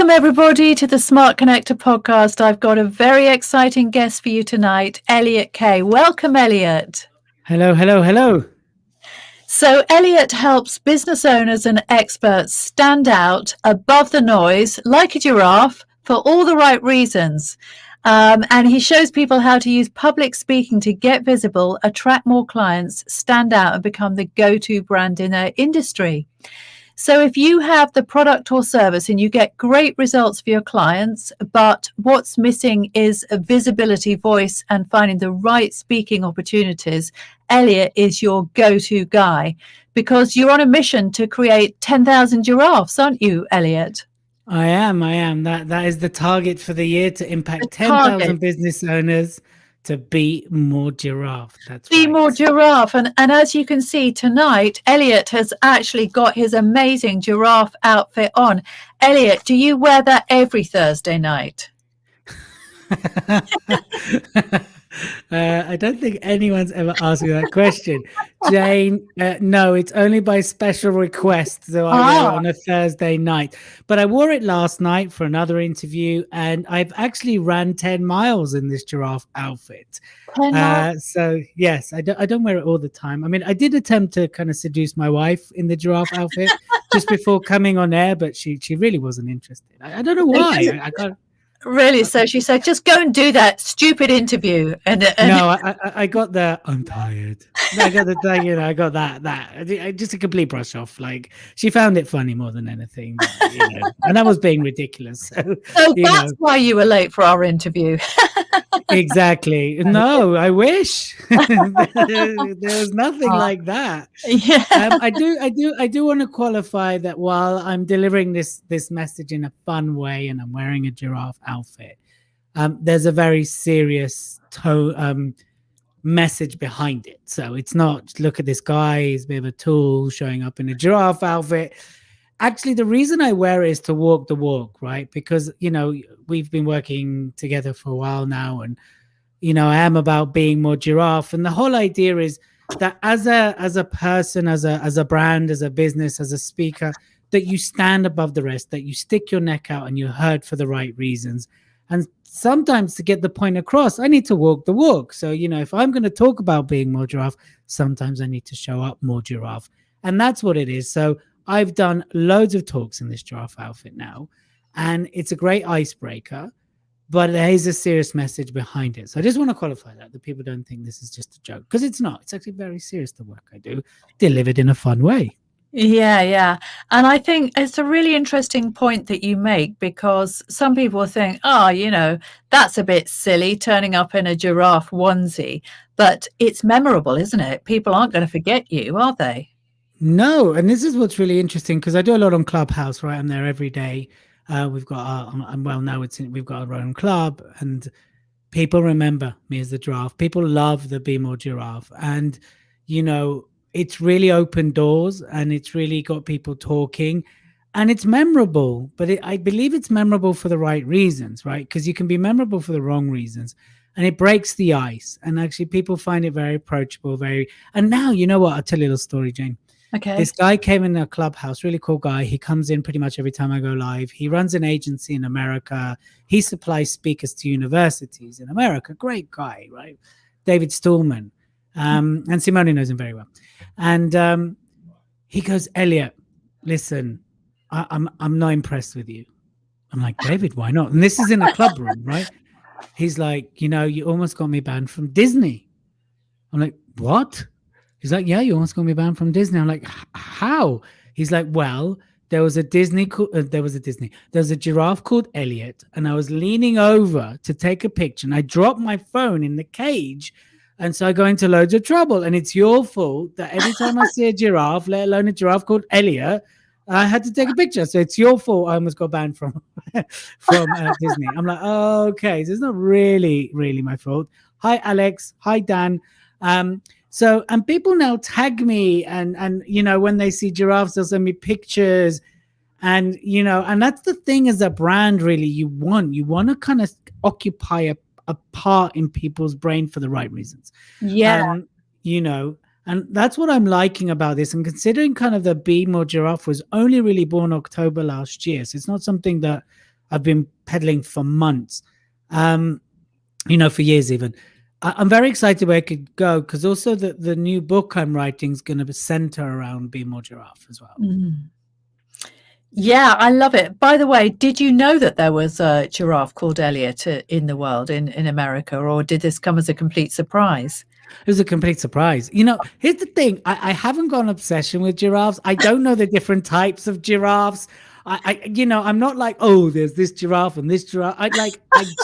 Welcome, everybody, to the Smart Connector podcast. I've got a very exciting guest for you tonight, Elliot Kay. Welcome, Elliot. Hello, hello, hello. So Elliot helps business owners and experts stand out above the noise like a giraffe for all the right reasons. And he shows people how to use public speaking to get visible, attract more clients, stand out, and become the go-to brand in their industry. So if you have the product or service and you get great results for your clients, but what's missing is a visibility, voice, and finding the right speaking opportunities, Elliot is your go-to guy, because you're on a mission to create 10,000 giraffes, aren't you, Elliot? I am. That is the target for the year, to impact 10,000 business owners to be more giraffe. That's Be right. more giraffe. And as you can see tonight, Elliot has actually got his amazing giraffe outfit on. Elliot, do you wear that every Thursday night? I don't think anyone's ever asked me that question, Jane. No, it's only by special request that I wear it on a Thursday night. But I wore it last night for another interview, and I've actually ran 10 miles in this giraffe outfit. So yes, I don't wear it all the time. I mean, I did attempt to kind of seduce my wife in the giraffe outfit just before coming on air, but she really wasn't interested. I don't know why. I can't. Really? So she said, just go and do that stupid interview. No, I got the, I'm tired. I got the thing, I got that. Just a complete brush off. Like, she found it funny more than anything. But, and I was being ridiculous. So that's why you were late for our interview. Exactly. No, I wish. There's nothing like that. Yeah. I do want to qualify that while I'm delivering this message in a fun way and I'm wearing a giraffe outfit, there's a very serious message behind it. So it's not, look at this guy, he's a bit of a tool showing up in a giraffe outfit. Actually, the reason I wear it is to walk the walk, right? Because, we've been working together for a while now, and, I am about being more giraffe. And the whole idea is that as a person, as a brand, as a business, as a speaker, that you stand above the rest, that you stick your neck out and you're heard for the right reasons. And sometimes to get the point across, I need to walk the walk. So, if I'm going to talk about being more giraffe, sometimes I need to show up more giraffe. And that's what it is. So I've done loads of talks in this giraffe outfit now, and it's a great icebreaker, but there is a serious message behind it. So I just want to qualify that people don't think this is just a joke, because it's not. It's actually very serious, the work I do, delivered in a fun way. Yeah. And I think it's a really interesting point that you make, because some people think, that's a bit silly, turning up in a giraffe onesie, but it's memorable, isn't it? People aren't going to forget you, are they? No, and this is what's really interesting, because I do a lot on Clubhouse, right? I'm there every day. We've got we've got our own club, and people remember me as the giraffe. People love the Be More Giraffe, and it's really opened doors, and it's really got people talking, and it's memorable. But I believe it's memorable for the right reasons, right? Because you can be memorable for the wrong reasons, and it breaks the ice. And actually, people find it very approachable. And now, you know what? I'll tell you a little story, Jane. Okay. This guy came in a Clubhouse, really cool guy. He comes in pretty much every time I go live. He runs an agency in America. He supplies speakers to universities in America. Great guy, right? David Stallman. And Simone knows him very well. And he goes, Elliot, listen, I'm not impressed with you. I'm like, David, why not? And this is in a club room, right? He's like, you almost got me banned from Disney. I'm like, what? He's like, yeah, you almost got me banned from Disney. I'm like, how? He's like, well, there was a giraffe called Elliot, and I was leaning over to take a picture, and I dropped my phone in the cage, and so I go into loads of trouble. And it's your fault that every time I see a giraffe, let alone a giraffe called Elliot, I had to take a picture. So it's your fault I almost got banned from Disney. I'm like, oh, okay, so it's not really my fault. Hi, Alex. Hi, Dan. So, and people now tag me, and when they see giraffes, they'll send me pictures, and and that's the thing as a brand, really, you want to kind of occupy a part in people's brain for the right reasons. Yeah. And that's what I'm liking about this. And considering kind of the Be More Giraffe was only really born October last year, so it's not something that I've been peddling for months, for years even. I'm very excited where it could go, because also the new book I'm writing is going to center around Be More Giraffe as well. Mm. Yeah, I love it. By the way, did you know that there was a giraffe called Elliot in the world, in America, or did this come as a complete surprise? It was a complete surprise. Here's the thing. I haven't got an obsession with giraffes. I don't know the different types of giraffes. I'm not like, oh, there's this giraffe and this giraffe. I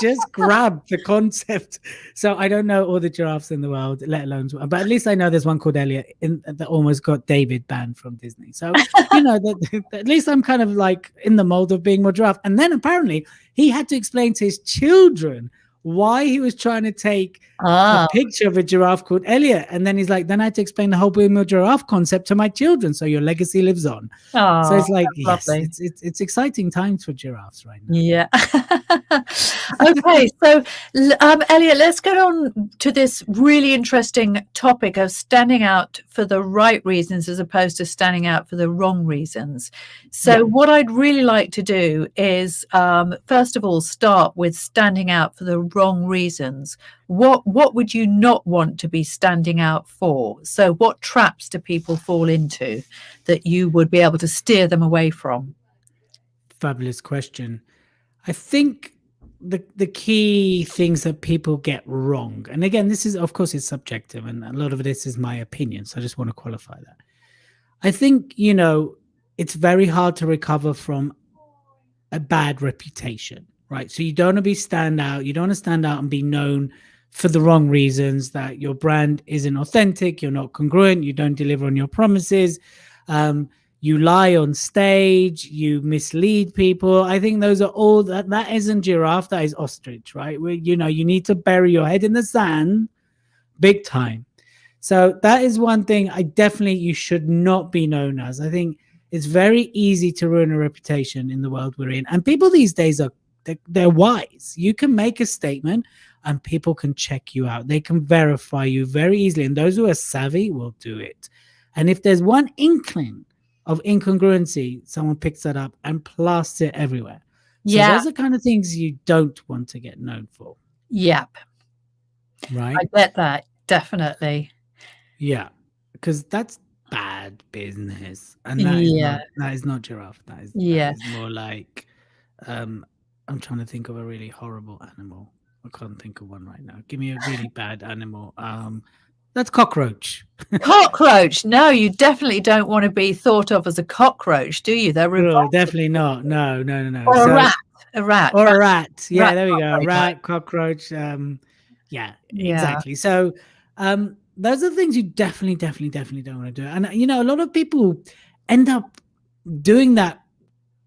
just grabbed the concept. So I don't know all the giraffes in the world, let alone, but at least I know there's one called Elliot that almost got David banned from Disney. So, at least I'm kind of like in the mold of being more giraffe. And then apparently he had to explain to his children why he was trying to take a picture of a giraffe called Elliot. And then he's like, then I had to explain the whole Be More Giraffe concept to my children. So your legacy lives on. So it's like, yes, it's exciting times for giraffes right now. Yeah. Okay. So, Elliot, let's get on to this really interesting topic of standing out for the right reasons as opposed to standing out for the wrong reasons. So what I'd really like to do is, first of all, start with standing out for the wrong reasons. What would you not want to be standing out for? So what traps do people fall into that you would be able to steer them away from? Fabulous question. I think the key things that people get wrong, and again, this is, of course, it's subjective, and a lot of this is my opinion, so I just want to qualify that. I think, it's very hard to recover from a bad reputation, right? So you don't want to stand out. You don't want to stand out and be known for the wrong reasons, that your brand isn't authentic, you're not congruent, you don't deliver on your promises, you lie on stage, you mislead people. I think those are all that isn't giraffe, that is ostrich, right? Where, you need to bury your head in the sand big time. So that is one thing you should not be known as. I think it's very easy to ruin a reputation in the world we're in. And people these days they're wise. You can make a statement and people can check you out. They can verify you very easily. And those who are savvy will do it. And if there's one inkling of incongruency, someone picks that up and plasters it everywhere. So those are kind of things you don't want to get known for. Yep. Right. I get that. Definitely. Yeah. Because that's bad business. And that is not giraffe. That is more like, I'm trying to think of a really horrible animal. I can't think of one right now. Give me a really bad animal. That's cockroach. Cockroach. No, you definitely don't want to be thought of as a cockroach, do you? They're definitely not. No. Or a rat. A rat. Or a rat. Yeah, rat, there we go. Rat, cockroach. Exactly. So those are things you definitely don't want to do. And a lot of people end up doing that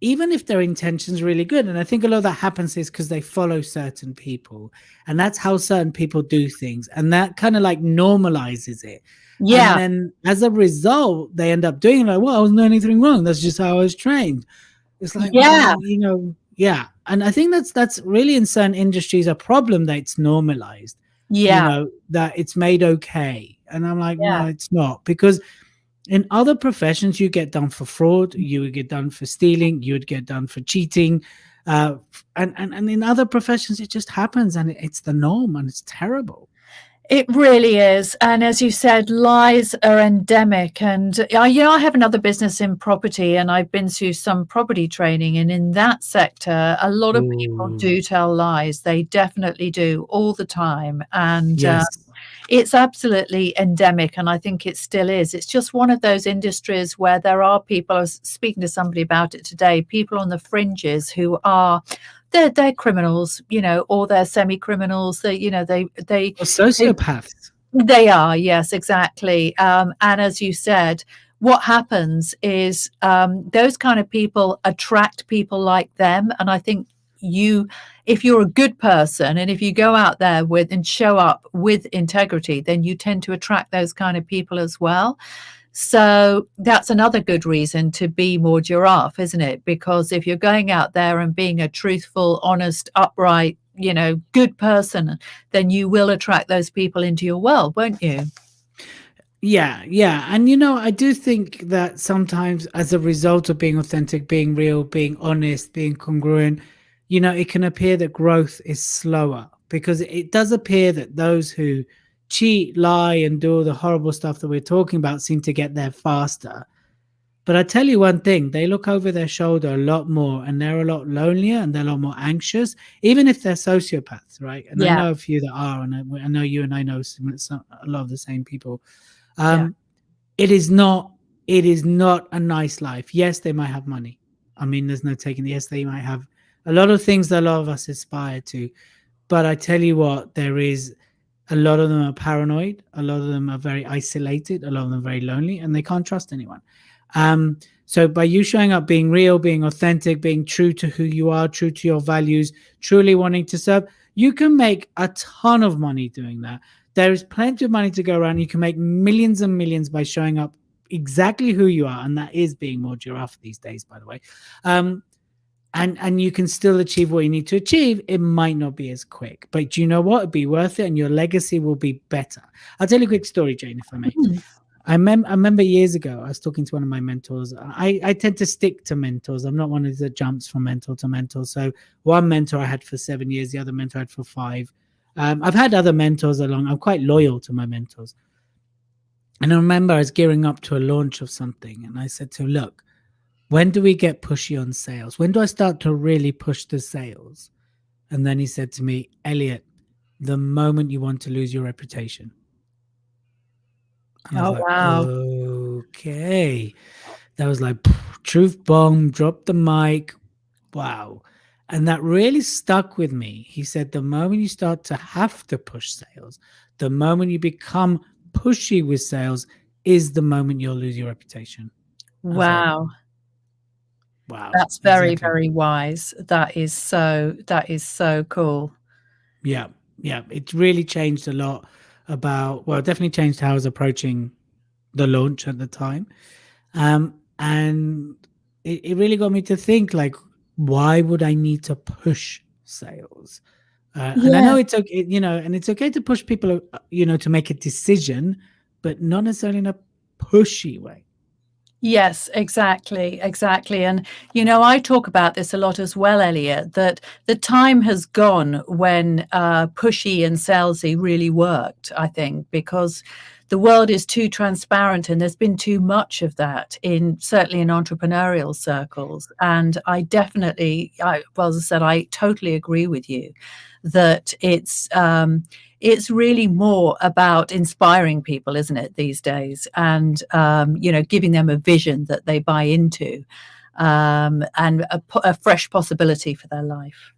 even if their intention's really good. And I think a lot of that happens is because they follow certain people, and that's how certain people do things, and that kind of like normalizes it. And then as a result, they end up doing it like, well, I wasn't doing anything wrong. That's just how I was trained. It's like, And I think that's really in certain industries a problem, that it's normalized. That it's made okay. And I'm like, no, it's not, because in other professions, you get done for fraud, you would get done for stealing, you would get done for cheating. And in other professions, it just happens, and it's the norm, and it's terrible. It really is. And as you said, lies are endemic. And, I have another business in property, and I've been through some property training. And in that sector, a lot of people do tell lies. They definitely do, all the time. And it's absolutely endemic, and I think it still is. It's just one of those industries where there are people, I was speaking to somebody about it today, people on the fringes who are, they're criminals, or they're semi-criminals. They sociopaths. They are, yes, exactly. And as you said, what happens is those kind of people attract people like them. And I think if you're a good person, and if you go out there and show up with integrity, then you tend to attract those kind of people as well. So that's another good reason to be more giraffe, isn't it? Because if you're going out there and being a truthful, honest, upright, good person, then you will attract those people into your world, won't you? Yeah. And, I do think that sometimes as a result of being authentic, being real, being honest, being congruent, it can appear that growth is slower, because it does appear that those who cheat, lie, and do all the horrible stuff that we're talking about seem to get there faster. But I tell you one thing, they look over their shoulder a lot more, and they're a lot lonelier, and they're a lot more anxious, even if they're sociopaths, right? And I Yeah. know a few that are, and I know you and I know a lot of the same people. Yeah. It is not a nice life. Yes, they might have money. I mean, there's no taking. Yes, they might have a lot of things that a lot of us aspire to. But I tell you what, there is a lot of them are paranoid. A lot of them are very isolated. A lot of them are very lonely, and they can't trust anyone. So by you showing up, being real, being authentic, being true to who you are, true to your values, truly wanting to serve, you can make a ton of money doing that. There is plenty of money to go around. You can make millions and millions by showing up exactly who you are, and that is being more giraffe these days, by the way. And you can still achieve what you need to achieve. It might not be as quick, but do you know what? It'd be worth it, and your legacy will be better. I'll tell you a quick story, Jane, if I may. I remember years ago, I was talking to one of my mentors. I tend to stick to mentors. I'm not one of the jumps from mentor to mentor. So one mentor I had for 7 years, the other mentor I had for 5. I've had other mentors along. I'm quite loyal to my mentors. And I remember I was gearing up to a launch of something, and I said to him, look, when do we get pushy on sales? When do I start to really push the sales? And then he said to me, Elliot, the moment you want to lose your reputation. And I was like, wow. okay. That was like, truth bomb, drop the mic. Wow. And that really stuck with me. He said, the moment you start to have to push sales, the moment you become pushy with sales, is the moment you'll lose your reputation. Wow. Like, wow. That's very, Exactly. very wise. That is so cool. Yeah. Yeah. It really changed a lot about, well, it definitely changed how I was approaching the launch at the time. And it really got me to think, like, why would I need to push sales? And I Yeah. know it's okay, and it's okay to push people, to make a decision, but not necessarily in a pushy way. Yes, exactly, exactly. And, I talk about this a lot as well, Elliot, that the time has gone when pushy and salesy really worked, I think, because the world is too transparent and there's been too much of that certainly in entrepreneurial circles. And I definitely, well, as I said, I totally agree with you that it's really more about inspiring people, isn't it, these days? And, giving them a vision that they buy into, and a fresh possibility for their life.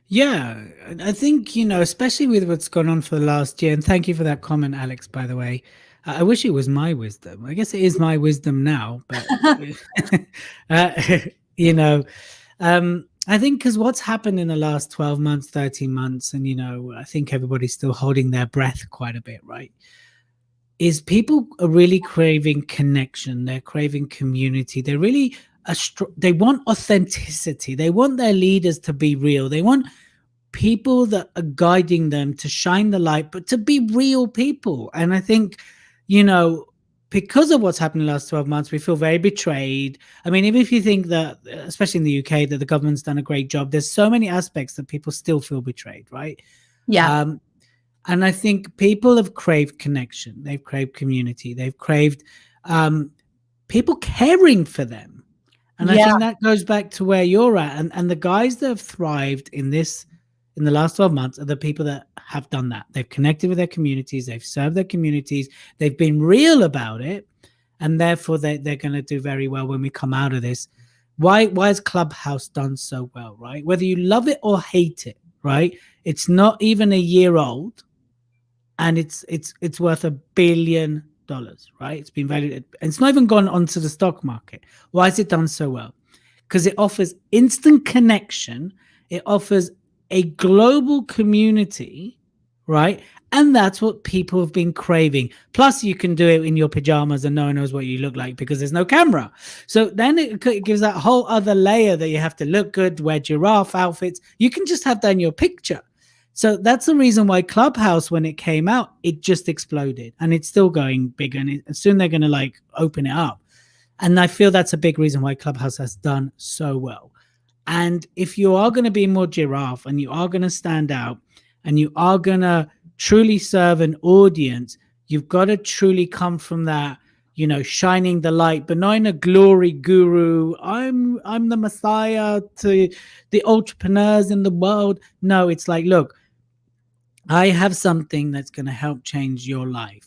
Yeah, I think, especially with what's gone on for the last year, and thank you for that comment, Alex, by the way. I wish it was my wisdom. I guess it is my wisdom now, but, uh, you know, I think because what's happened in the last 12 months, 13 months, and, I think everybody's still holding their breath quite a bit, right? Is people are really craving connection. They're craving community. They're really they want authenticity. They want their leaders to be real. They want people that are guiding them to shine the light, but to be real people. And I think, because of what's happened in the last 12 months, we feel very betrayed. I mean, even if you think that, especially in the UK, that the government's done a great job, there's so many aspects that people still feel betrayed, right? Yeah. And I think people have craved connection. They've craved community. They've craved people caring for them. And I Yeah. think that goes back to where you're at. And the guys that have thrived in the last 12 months are the people that have done that. They've connected with their communities. They've served their communities. They've been real about it. And therefore, they're going to do very well when we come out of this. Why has Clubhouse done so well, right? Whether you love it or hate it, right? It's not even a year old. And it's worth $1 billion, right? It's been valued, and it's not even gone onto the stock market. Why has it done so well? Because it offers instant connection. It offers a global community, right? And that's what people have been craving. Plus, you can do it in your pajamas and no one knows what you look like because there's no camera. So then it gives that whole other layer that you have to look good, wear giraffe outfits. You can just have that in your picture. So that's the reason why Clubhouse, when it came out, it just exploded, and it's still going bigger. And soon they're going to open it up. And I feel that's a big reason why Clubhouse has done so well. And if you are going to be more giraffe and you are going to stand out and you are going to truly serve an audience, you've got to truly come from that, shining the light, but not in a glory guru. I'm the messiah to the entrepreneurs in the world. No, it's like, look, I have something that's going to help change your life.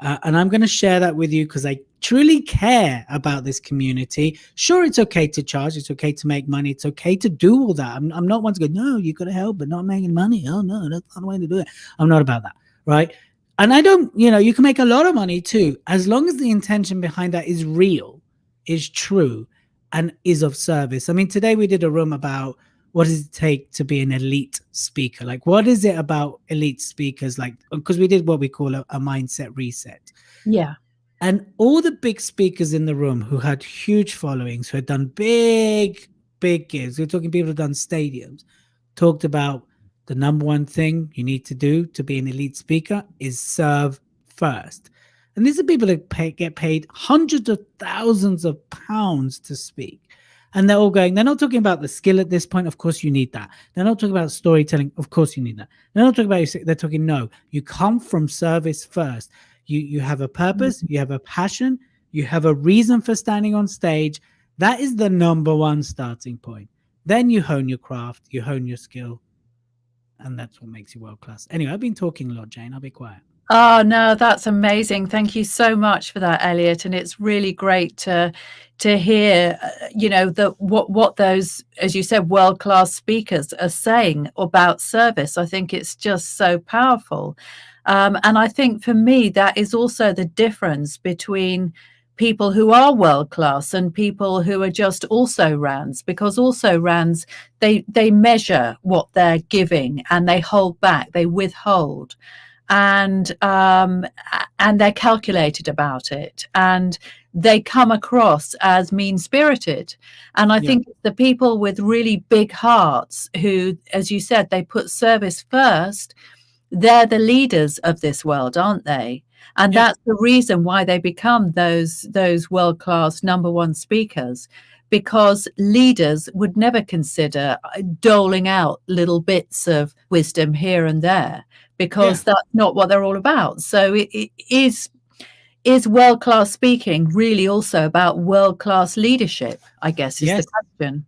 And I'm going to share that with you because I truly care about this community. Sure, it's okay to charge. It's okay to make money. It's okay to do all that. I'm not one to go, no, you got to help, but not making money. Oh, no, that's not the way to do it. I'm not about that. Right. And I don't, you can make a lot of money too, as long as the intention behind that is real, is true, and is of service. I mean, today we did a room about what does it take to be an elite speaker? Like, what is it about elite speakers? Like, because we did what we call a mindset reset. Yeah. And all the big speakers in the room who had huge followings, who had done big gigs, we're talking people who've done stadiums, talked about the number one thing you need to do to be an elite speaker is serve first. And these are people that get paid hundreds of thousands of pounds to speak. And they're all going, they're not talking about the skill at this point. Of course, you need that. They're not talking about storytelling. Of course, you need that. They're not talking about, they're talking, no, you come from service first. You have a purpose, you have a passion, you have a reason for standing on stage. That is the number one starting point. Then you hone your craft, you hone your skill. And that's what makes you world class. Anyway, I've been talking a lot, Jane. I'll be quiet. Oh no, that's amazing. Thank you so much for that, Elliot. And it's really great to hear, that what those, as you said, world-class speakers are saying about service. I think it's just so powerful. And I think for me, that is also the difference between people who are world class and people who are just also rans, because also rans, they measure what they're giving and they hold back, they withhold. And they're calculated about it, and they come across as mean-spirited. And I think the people with really big hearts who, as you said, they put service first, they're the leaders of this world, aren't they? And that's the reason why they become those world-class number one speakers, because leaders would never consider doling out little bits of wisdom here and there, because that's not what they're all about. So it is world-class speaking really also about world-class leadership, I guess, is the question.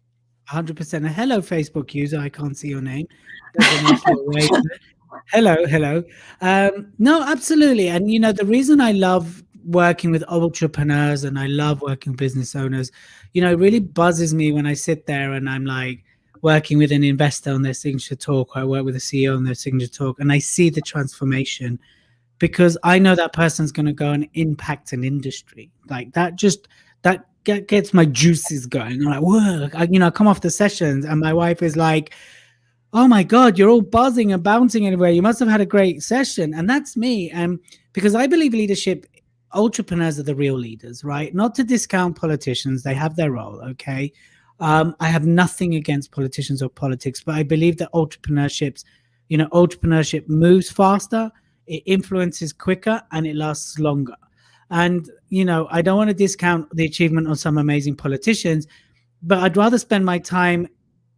100%. Hello, Facebook user. I can't see your name. Hello. No, absolutely. And, the reason I love working with entrepreneurs and I love working with business owners, it really buzzes me when I sit there and I'm like working with an investor on their signature talk, or I work with a CEO on their signature talk, and I see the transformation, because I know that person's going to go and impact an industry. Like that gets my juices going. I'm like, whoa, I come off the sessions and my wife is like, oh my God, you're all buzzing and bouncing everywhere. You must have had a great session. And that's me. And because I believe leadership, entrepreneurs are the real leaders, right? Not to discount politicians. They have their role. Okay. I have nothing against politicians or politics, but I believe that entrepreneurship moves faster, it influences quicker, and it lasts longer. And, I don't want to discount the achievement of some amazing politicians, but I'd rather spend my time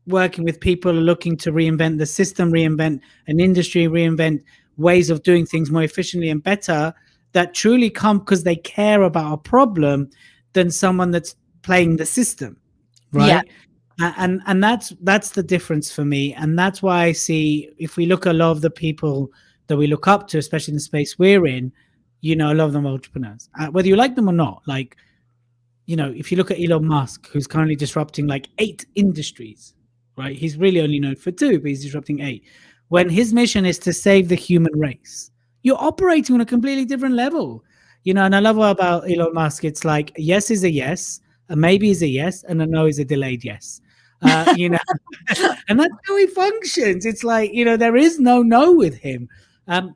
working with people looking to reinvent the system, reinvent an industry, reinvent ways of doing things more efficiently and better, that truly come because they care about a problem, than someone that's playing the system, right? And that's the difference for me. And that's why I see, if we look at a lot of the people that we look up to, especially in the space we're in, a lot of them are entrepreneurs, whether you like them or not. Like, if you look at Elon Musk, who's currently disrupting like 8 industries, right? He's really only known for 2, but he's disrupting 8. When his mission is to save the human race, you're operating on a completely different level. And I love about Elon Musk. It's like, yes is a yes, a maybe is a yes, and a no is a delayed yes. And that's how he functions. It's like, there is no with him.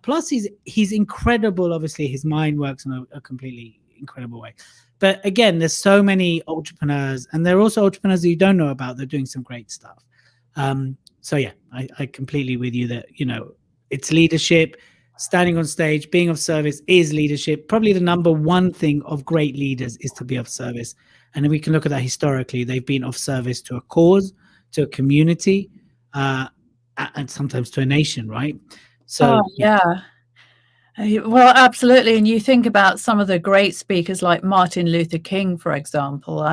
Plus, he's incredible. Obviously, his mind works in a completely incredible way. But again, there's so many entrepreneurs, and there are also entrepreneurs that you don't know about that are doing some great stuff. So yeah, I completely with you that, it's leadership. Standing on stage, being of service is leadership. Probably the number one thing of great leaders is to be of service. And then we can look at that historically. They've been of service to a cause, to a community, and sometimes to a nation, right? Oh, So yeah. Well, absolutely. And you think about some of the great speakers like Martin Luther King, for example,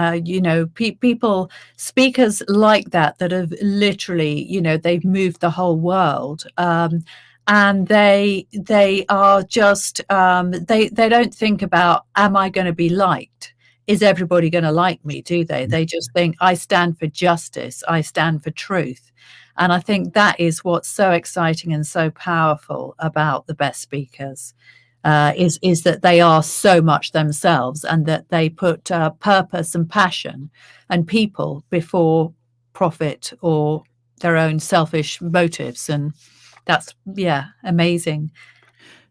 people, speakers like that have literally, they've moved the whole world. And they are just, they don't think about, am I going to be liked? Is everybody going to like me? Do they? They just think, I stand for justice. I stand for truth. And I think that is what's so exciting and so powerful about the best speakers, is that they are so much themselves, and that they put purpose and passion and people before profit or their own selfish motives. And that's, amazing.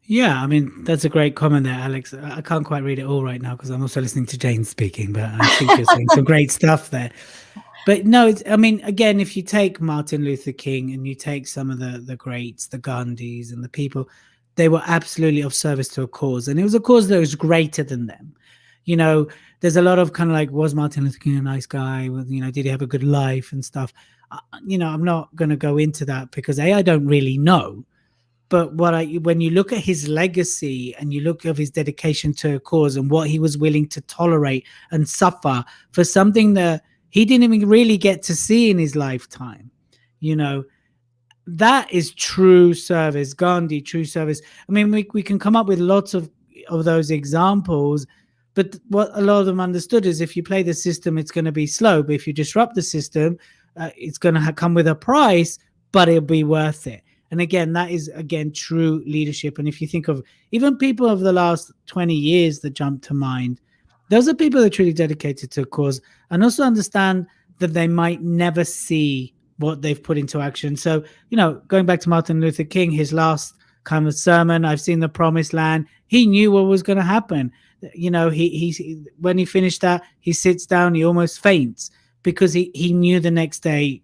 yeah, I mean, that's a great comment there, Alex. I can't quite read it all right now because I'm also listening to Jane speaking, but I think you're saying some great stuff there. But no, I mean, again, if you take Martin Luther King and you take some of the greats, the Gandhis and the people, they were absolutely of service to a cause. And it was a cause that was greater than them. There's a lot of kind of like, was Martin Luther King a nice guy? Did he have a good life and stuff? I'm not going to go into that because I don't really know. But when you look at his legacy and you look at his dedication to a cause and what he was willing to tolerate and suffer for something that he didn't even really get to see in his lifetime, that is true service. Gandhi, true service. I mean, we can come up with lots of those examples, but what a lot of them understood is if you play the system, it's going to be slow. But if you disrupt the system, it's going to come with a price, but it'll be worth it. And again, that is, true leadership. And if you think of even people of the last 20 years that jump to mind, those are people that are truly dedicated to a cause and also understand that they might never see what they've put into action. So, going back to Martin Luther King, his last kind of sermon, I've seen the promised land. He knew what was going to happen. He when he finished that, he sits down, he almost faints because he knew the next day.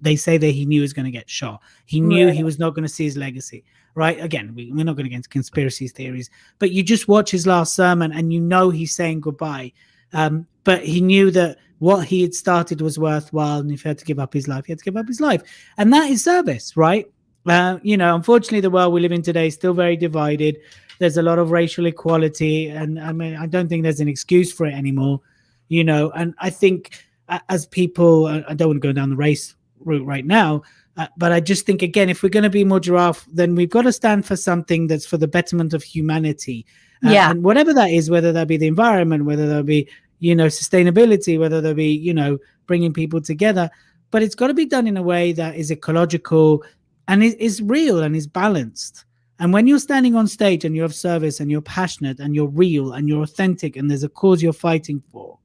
They say that he knew he was going to get shot. He knew he was not going to see his legacy, right? Again, we're not going to get into conspiracy theories, but you just watch his last sermon and he's saying goodbye. But he knew that what he had started was worthwhile, and if he had to give up his life, he had to give up his life. And that is service, right? Unfortunately, the world we live in today is still very divided. There's a lot of racial equality, and I mean, I don't think there's an excuse for it anymore, and I think as people, I don't want to go down the race route right now, but I just think, again, if we're going to be more giraffe, then we've got to stand for something that's for the betterment of humanity. And whatever that is, whether that be the environment, whether that be, sustainability, whether that be, bringing people together, but it's got to be done in a way that is ecological and is real and is balanced. And when you're standing on stage and you're of service and you're passionate and you're real and you're authentic and there's a cause you're fighting for,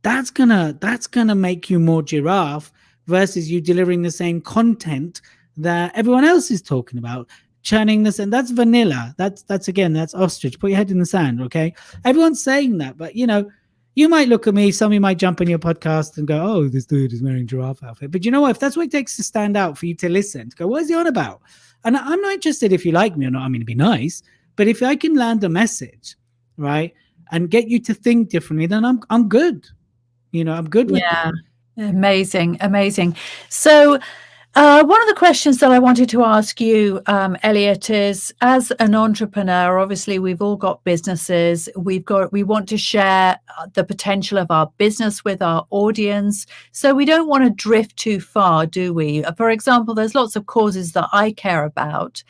that's gonna make you more giraffe versus you delivering the same content that everyone else is talking about, churning this, and that's vanilla. That's ostrich. Put your head in the sand, okay? Everyone's saying that, but you might look at me, somebody might jump on your podcast and go, "Oh, this dude is wearing giraffe outfit." But you know what? If that's what it takes to stand out, for you to listen, to go, "What is he on about?" And I'm not interested if you like me or not. I mean, it'd be nice, but if I can land a message, right, and get you to think differently, then I'm good. I'm good with that. Amazing. So one of the questions that I wanted to ask you, Elliot, is as an entrepreneur, obviously we've all got businesses. We want to share the potential of our business with our audience. So we don't want to drift too far, do we? For example, there's lots of causes that I care about.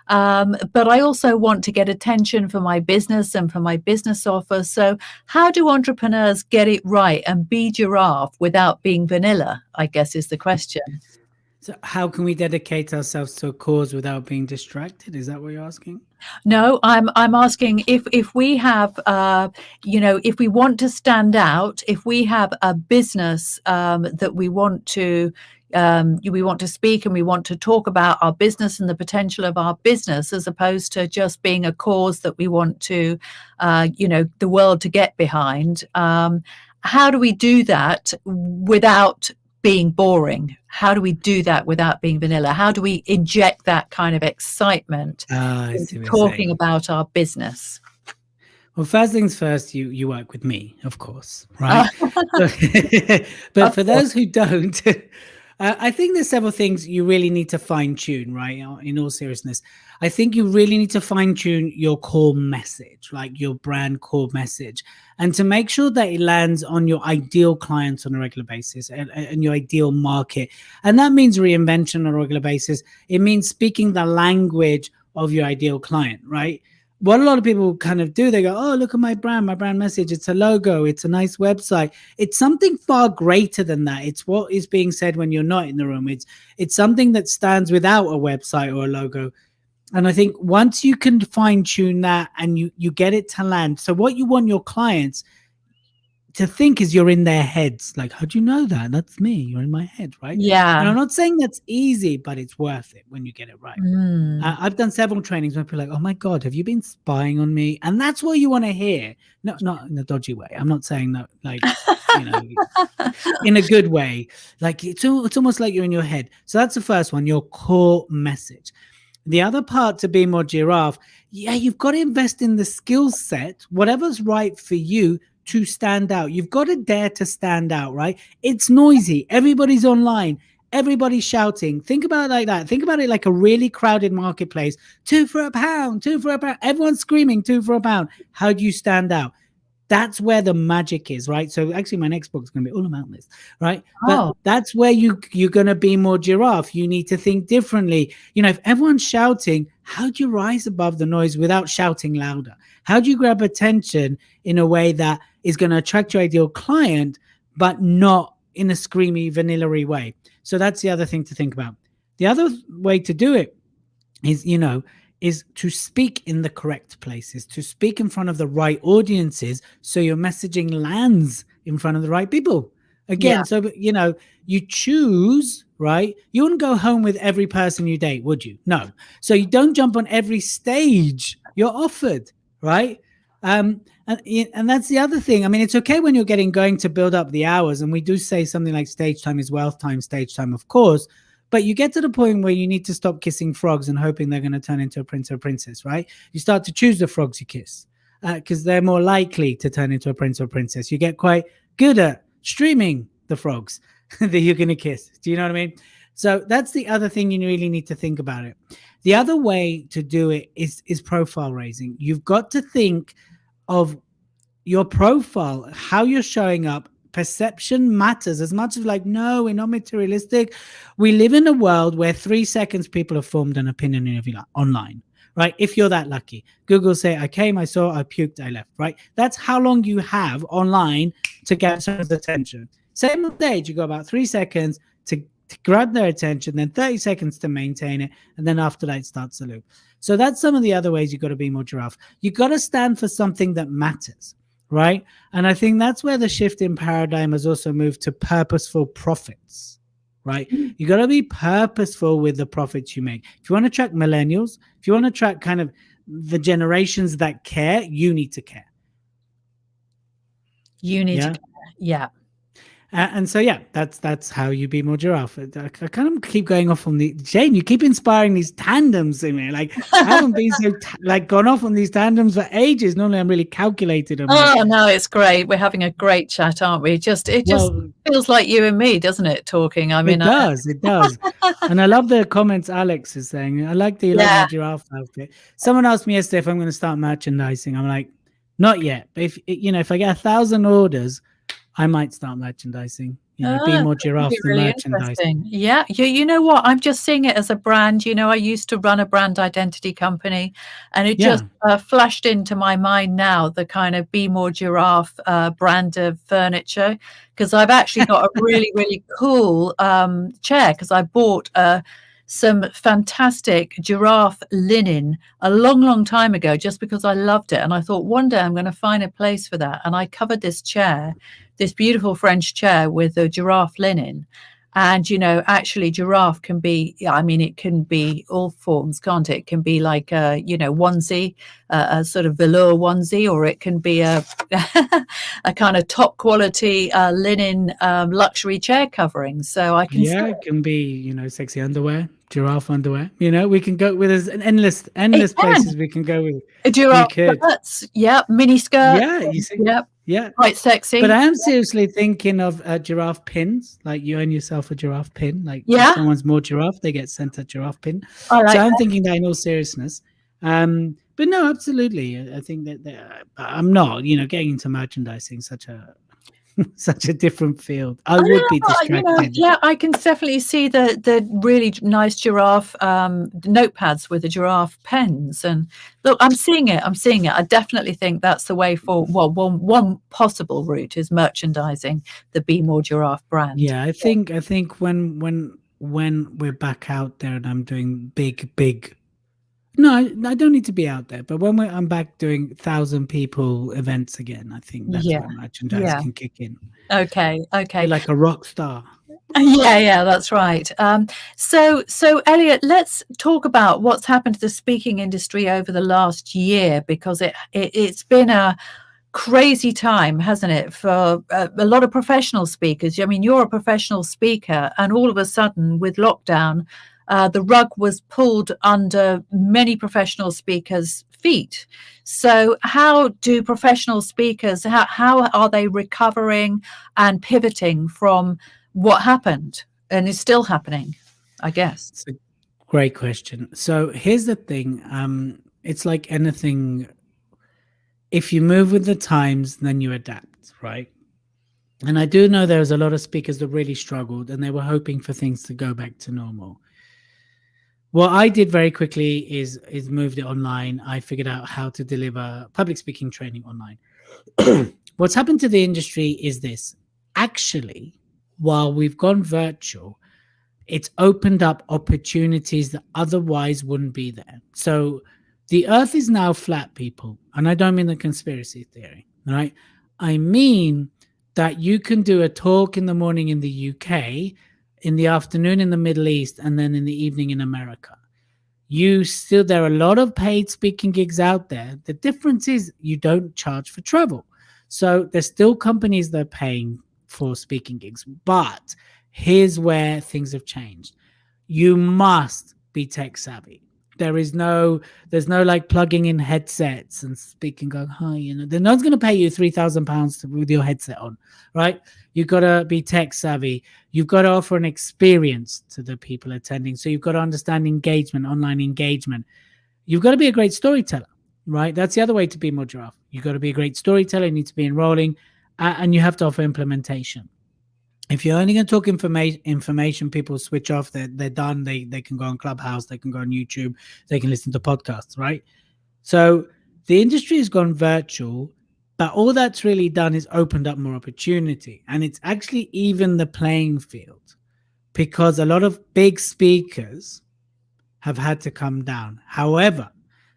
But I also want to get attention for my business and for my business offer. So how do entrepreneurs get it right and be giraffe without being vanilla, I guess, is the question. So how can we dedicate ourselves to a cause without being distracted? Is that what you're asking? No, I'm asking if we have, if we want to stand out, if we have a business that we want to speak and we want to talk about our business and the potential of our business, as opposed to just being a cause that we want to, the world to get behind. How do we do that without being boring? How do we do that without being vanilla? How do we inject that kind of excitement into talking about our business? Well, first things first, you work with me, of course, Uh, right? So- but of for course. those who don't, I think there's several things you really need to fine tune, right? In all seriousness, I think you really need to fine tune your core message, like your brand core message, and to make sure that it lands on your ideal clients on a regular basis and your ideal market. And that means reinvention on a regular basis. It means speaking the language of your ideal client, right? What a lot of people kind of do, they go, oh, look at my brand message. It's a logo. It's a nice website. It's something far greater than that. It's what is being said when you're not in the room. It's something that stands without a website or a logo. And I think once you can fine tune that and you get it to land. So what you want your clients to think is you're in their heads. Like, how do you know that? That's me. You're in my head, right? And Yeah. I'm not saying that's easy, but it's worth it when you get it right. Mm. I've done several trainings where people are like, "Oh my god, have you been spying on me?" And that's what you want to hear. No, not in a dodgy way. I'm not saying that, like, you know, in a good way. Like it's almost like you're in your head. So that's the first one, your core message. The other part to be more giraffe, yeah, you've got to invest in the skill set, whatever's right for you to stand out. You've got to dare to stand out, right? It's noisy. Everybody's online. Everybody's shouting. Think about it like that. Think about it like a really crowded marketplace. Two for a pound, two for a pound. Everyone's screaming, two for a pound. How do you stand out? That's where the magic is, right? So actually my next book is going to be all about this, right? But Oh, that's where you're going to be more giraffe. You need to think differently. If everyone's shouting, how do you rise above the noise without shouting louder? How do you grab attention in a way that is going to attract your ideal client, but not in a screamy, vanilla-y way? So that's the other thing to think about. The other way to do it is, is to speak in the correct places, to speak in front of the right audiences, so your messaging lands in front of the right people. yeah. Again, so you choose, right? You wouldn't go home with every person you date, would you? No. So you don't jump on every stage you're offered, right? And that's the other thing. I mean, it's okay when you're getting going to build up the hours, and we do say something like stage time is wealth time, stage time, of course. But you get to the point where you need to stop kissing frogs and hoping they're going to turn into a prince or princess, right? You start to choose the frogs you kiss because they're more likely to turn into a prince or princess. You get quite good at streaming the frogs that you're going to kiss. Do you know what I mean? So that's the other thing you really need to think about it. The other way to do it is profile raising. You've got to think of your profile, how you're showing up. Perception matters as much as, like, no, we're not materialistic. We live in a world where 3 seconds people have formed an opinion of you online, right? If you're that lucky, Google say, I came, I saw, I puked, I left, right? That's how long you have online to get someone's attention. Same on stage, you got about 3 seconds to grab their attention, then 30 seconds to maintain it, and then after that it starts the loop. So that's some of the other ways you've got to be more giraffe. You've got to stand for something that matters, right? And I think that's where the shift in paradigm has also moved to purposeful profits, right? You got to be purposeful with the profits you make. If you want to track millennials, if you want to track kind of the generations that care, you need to care. You need to care. Yeah. And so, yeah, that's how you be more giraffe. I kind of keep going off on the Jane. You keep inspiring these tandems in me. Like, I haven't been so gone off on these tandems for ages. Normally, I'm really calculated. No, it's great. We're having a great chat, aren't we? It just feels like you and me, doesn't it? Talking. I mean, it does. And I love the comments Alex is saying. I like that you like my giraffe outfit. Someone asked me yesterday if I'm going to start merchandising. I'm like, not yet. But if I get 1,000 orders, I might start merchandising, be more giraffe than really merchandise. Yeah. You know what? I'm just seeing it as a brand. I used to run a brand identity company, and it just flashed into my mind now, the kind of Be More Giraffe brand of furniture, because I've actually got a really, really cool chair, because I bought some fantastic giraffe linen a long, long time ago, just because I loved it. And I thought one day I'm going to find a place for that. And I covered this chair, this beautiful French chair, with a giraffe linen. And, actually giraffe can be, I mean, it can be all forms, can't it? It can be like a, onesie, a sort of velour onesie, or it can be a, a kind of top quality linen luxury chair covering. So I can see Yeah, it can be, sexy underwear, giraffe underwear. We can go with an endless it can. places we can go with. A You giraffe could. skirts, yep, mini skirts, Yeah, you see. yep, Yeah. quite But sexy. I am seriously thinking of giraffe pins. Like you own yourself a giraffe pin. Like if Yeah, someone's more giraffe, they get sent a giraffe pin. I So like I'm that. thinking that in all seriousness. But no, absolutely. I think that I'm not, getting into merchandising such a such a different field. I I would be know, distracted. yeah, I can definitely see the really nice giraffe notepads with the giraffe pens. And look, I'm seeing it. I'm seeing it. I definitely think that's the way for, well, one possible route is merchandising the Be More Giraffe brand. Yeah, I think when we're back out there and I'm doing big. No, I don't need to be out there. But when I'm back doing 1,000 people events again, I think that's Yeah, where merchandise yeah. can kick in. Okay, Be okay. like a rock star. Yeah, yeah, that's right. So Elliot, let's talk about what's happened to the speaking industry over the last year, because it's been a crazy time, hasn't it, for a lot of professional speakers. I mean, you're a professional speaker, and all of a sudden, with lockdown, the rug was pulled under many professional speakers' feet. So, how do professional speakers, how are they recovering and pivoting from what happened and is still happening, I guess? It's a great question. So here's the thing. It's like anything. If you move with the times, then you adapt, right? And I do know there's a lot of speakers that really struggled and they were hoping for things to go back to normal. What I did very quickly is moved it online. I figured out how to deliver public speaking training online. What's happened to the industry is this. Actually, while we've gone virtual, it's opened up opportunities that otherwise wouldn't be there. So the earth is now flat, people. And I don't mean the conspiracy theory, right? I mean that you can do a talk in the morning in the UK, in the afternoon in the Middle East, and then in the evening in America. There are a lot of paid speaking gigs out there. The difference is you don't charge for travel. So there's still companies that are paying for speaking gigs. But here's where things have changed. You must be tech savvy. There's no like plugging in headsets and speaking, going, hi, no one's going to pay you £3,000 with your headset on, right? You've got to be tech savvy. You've got to offer an experience to the people attending. So you've got to understand engagement, online engagement. You've got to be a great storyteller, right? That's the other way to be more giraffe. You've got to be a great storyteller. You need to be enrolling, and you have to offer implementation. If you're only going to talk information, people switch off. They're done. They can go on Clubhouse. They can go on YouTube. They can listen to podcasts, right? So the industry has gone virtual, but all that's really done is opened up more opportunity. And it's actually even the playing field, because a lot of big speakers have had to come down. However,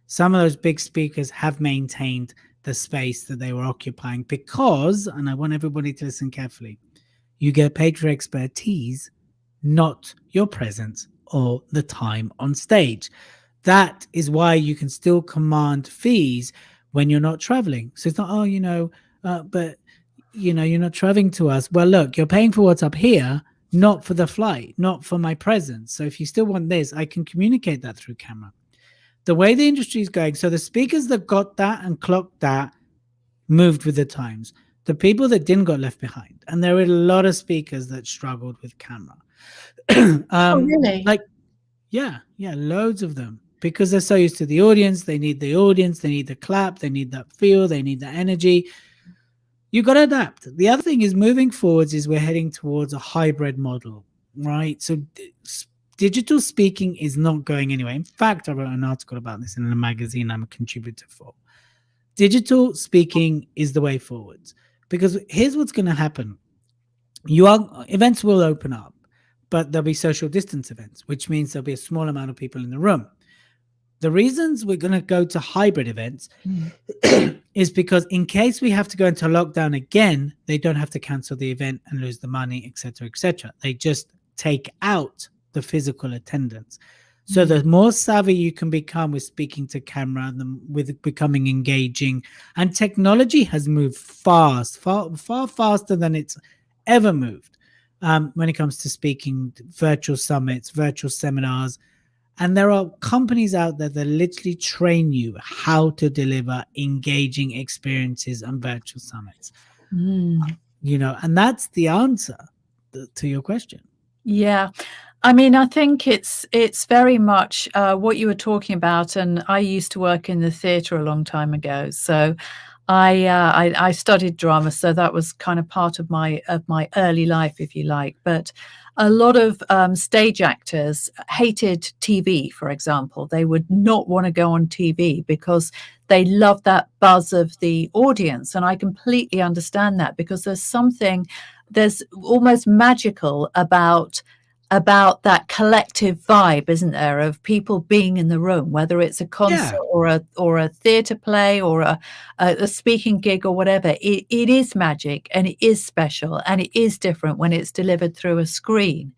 some of those big speakers have maintained the space that they were occupying because, and I want everybody to listen carefully, you get paid for expertise, not your presence or the time on stage. That is why you can still command fees when you're not traveling. So it's not, but you're not traveling to us. Well, look, you're paying for what's up here, not for the flight, not for my presence. So if you still want this, I can communicate that through camera. The way the industry is going, so the speakers that got that and clocked that moved with the times. The people that didn't got left behind. And there were a lot of speakers that struggled with camera. Oh, really? Like, yeah, loads of them. Because they're so used to the audience, they need the clap, they need that feel, they need that energy. You got to adapt. The other thing is moving forwards is we're heading towards a hybrid model, right? So digital speaking is not going anywhere. In fact, I wrote an article about this in a magazine I'm a contributor for. Digital speaking is the way forwards, because here's what's going to happen. Events will open up, but there'll be social distance events, which means there'll be a small amount of people in the room. The reasons we're going to go to hybrid events is because in case we have to go into lockdown again, they don't have to cancel the event and lose the money, etc., etc. They just take out the physical attendance. So the more savvy you can become with speaking to camera, with becoming engaging, and technology has moved far faster than it's ever moved when it comes to speaking, virtual summits, virtual seminars. And there are companies out there that literally train you how to deliver engaging experiences and virtual summits. And that's the answer to your question. Yeah. I mean, I think it's very much what you were talking about, and I used to work in the theatre a long time ago. So I studied drama, so that was kind of part of my early life, if you like. But a lot of stage actors hated TV, for example. They would not want to go on TV because they love that buzz of the audience, and I completely understand that, because there's almost magical about that collective vibe, isn't there, of people being in the room, whether it's a concert or a theatre play or a speaking gig or whatever. It is magic, and it is special, and it is different when it's delivered through a screen.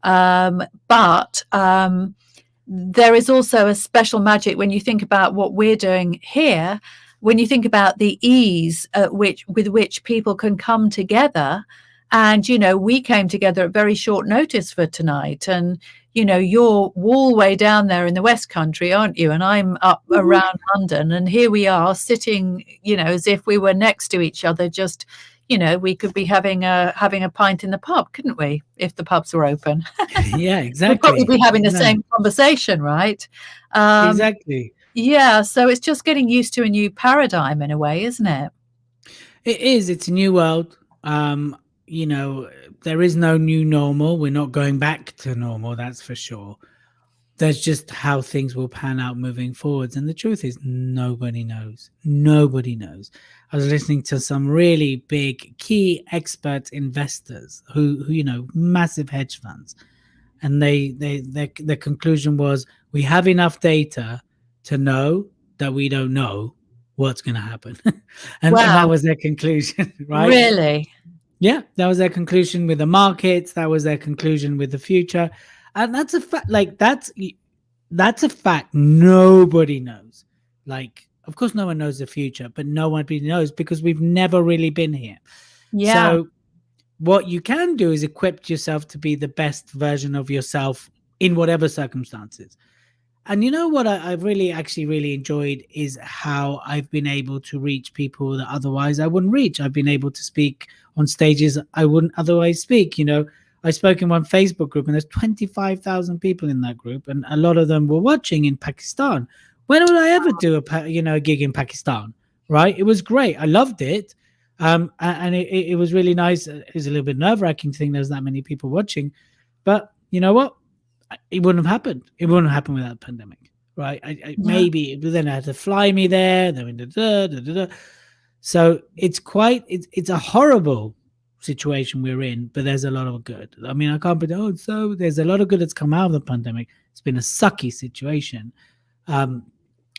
But there is also a special magic when you think about what we're doing here, when you think about the ease with which people can come together. And, we came together at very short notice for tonight. And, you're all way down there in the West Country, aren't you? And I'm up around London. And here we are sitting, as if we were next to each other. Just, we could be having a pint in the pub, couldn't we? If the pubs were open. Yeah, exactly. We'd probably be having the same conversation, right? Exactly. Yeah. So it's just getting used to a new paradigm in a way, isn't it? It is. It's a new world. There is no new normal. We're not going back to normal, that's for sure. There's just how things will pan out moving forwards. And the truth is, nobody knows. Nobody knows. I was listening to some really big key expert investors who massive hedge funds. And their conclusion was, we have enough data to know that we don't know what's going to happen. and that was their conclusion, right? Really? Yeah, that was their conclusion with the markets. That was their conclusion with the future. And that's a fact. Like, that's a fact nobody knows. Like, of course, no one knows the future, but nobody knows because we've never really been here. Yeah. So what you can do is equip yourself to be the best version of yourself in whatever circumstances. And what I've really enjoyed is how I've been able to reach people that otherwise I wouldn't reach. I've been able to speak on stages I wouldn't otherwise speak. I spoke in one Facebook group, and there's 25,000 people in that group, and a lot of them were watching in Pakistan. When would I ever do a gig in Pakistan, right? It was great. I loved it. And it was really nice. It was a little bit nerve-wracking to think there's that many people watching. But you know what? It wouldn't have happened. It wouldn't have happened without the pandemic, right? Maybe, but then I had to fly me there. So it's a horrible situation we're in, but there's a lot of good. I mean, I can't put, so there's a lot of good that's come out of the pandemic. It's been a sucky situation, but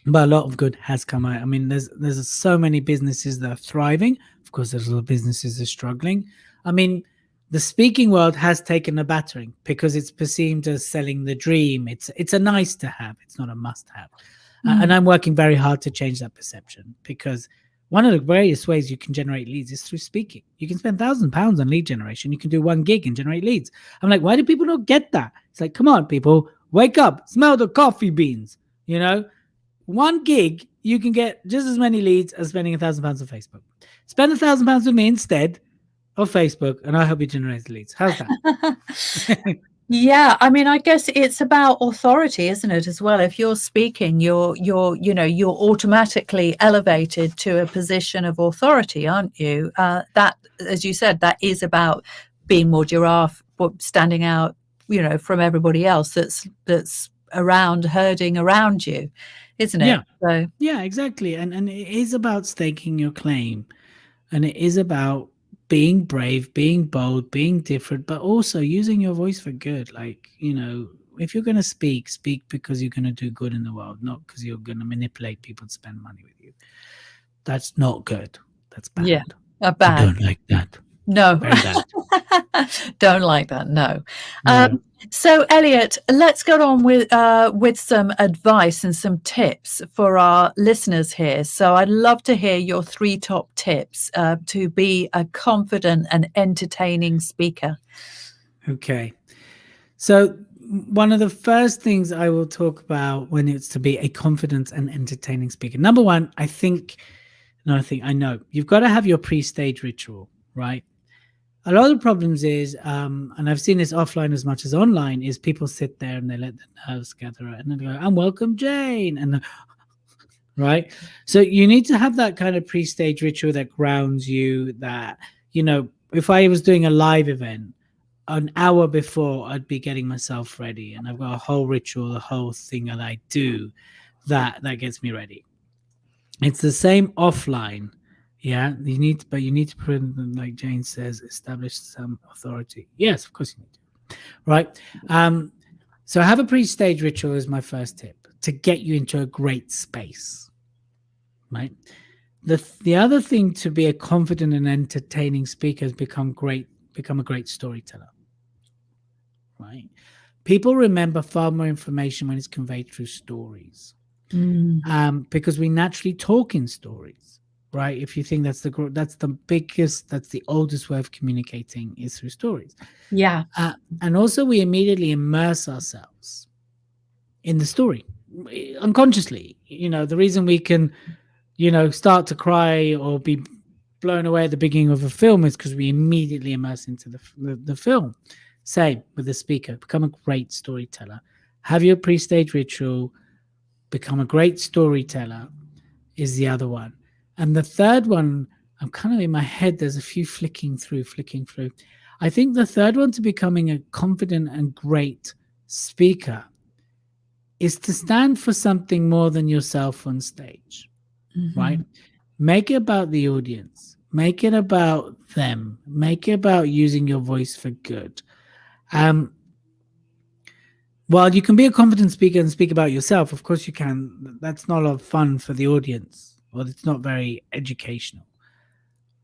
a lot of good has come out. I mean, there's so many businesses that are thriving. Of course, there's a lot of businesses that are struggling. I mean, the speaking world has taken a battering because it's perceived as selling the dream. It's a nice to have. It's not a must have. And I'm working very hard to change that perception, because one of the greatest ways you can generate leads is through speaking. You can spend £1,000 on lead generation. You can do one gig and generate leads. I'm like, why do people not get that? It's like, come on, people, wake up, smell the coffee beans. One gig, you can get just as many leads as spending £1,000 on Facebook. Spend £1,000 with me instead of Facebook, and I help you generate leads. How's that? Yeah, I mean, I guess it's about authority, isn't it, as well? If you're speaking, you're automatically elevated to a position of authority, aren't you? That, as you said, that is about being more giraffe, standing out, from everybody else that's around, herding around you, isn't it? Yeah, exactly. And it is about staking your claim, and it is about being brave, being bold, being different, but also using your voice for good. Like, if you're going to speak because you're going to do good in the world, not because you're going to manipulate people to spend money with you. That's not good. That's bad. Yeah, bad. I don't like that. No. Very bad. Don't like that. No. No. So, Elliot, let's get on with some advice and some tips for our listeners here. So, I'd love to hear your 3 top tips to be a confident and entertaining speaker. Okay. So one of the first things I will talk about when it's to be a confident and entertaining speaker. Number one, I know you've got to have your pre-stage ritual, right? A lot of the problems is, and I've seen this offline as much as online, is people sit there and they let the nerves gather and then they go, "And welcome, Jane," and right. So you need to have that kind of pre-stage ritual that grounds you. That if I was doing a live event, an hour before I'd be getting myself ready, and I've got a whole ritual, a whole thing that I do that gets me ready. It's the same offline. Yeah, you need to put in, like Jane says, establish some authority. Yes, of course you need to. Right. So have a pre-stage ritual is my first tip to get you into a great space. Right. The other thing to be a confident and entertaining speaker is become a great storyteller. Right. People remember far more information when it's conveyed through stories. Because we naturally talk in stories, right? If you think that's the oldest way of communicating is through stories. Yeah. And also we immediately immerse ourselves in the story unconsciously. The reason we can, start to cry or be blown away at the beginning of a film is because we immediately immerse into the film. Same with the speaker. Become a great storyteller. Have your pre-stage ritual. Become a great storyteller is the other one. And the third one, I'm kind of in my head, there's a few flicking through. I think the third one to becoming a confident and great speaker is to stand for something more than yourself on stage, right? Make it about the audience. Make it about them. Make it about using your voice for good. While you can be a confident speaker and speak about yourself, of course you can. That's not a lot of fun for the audience, or it's not very educational.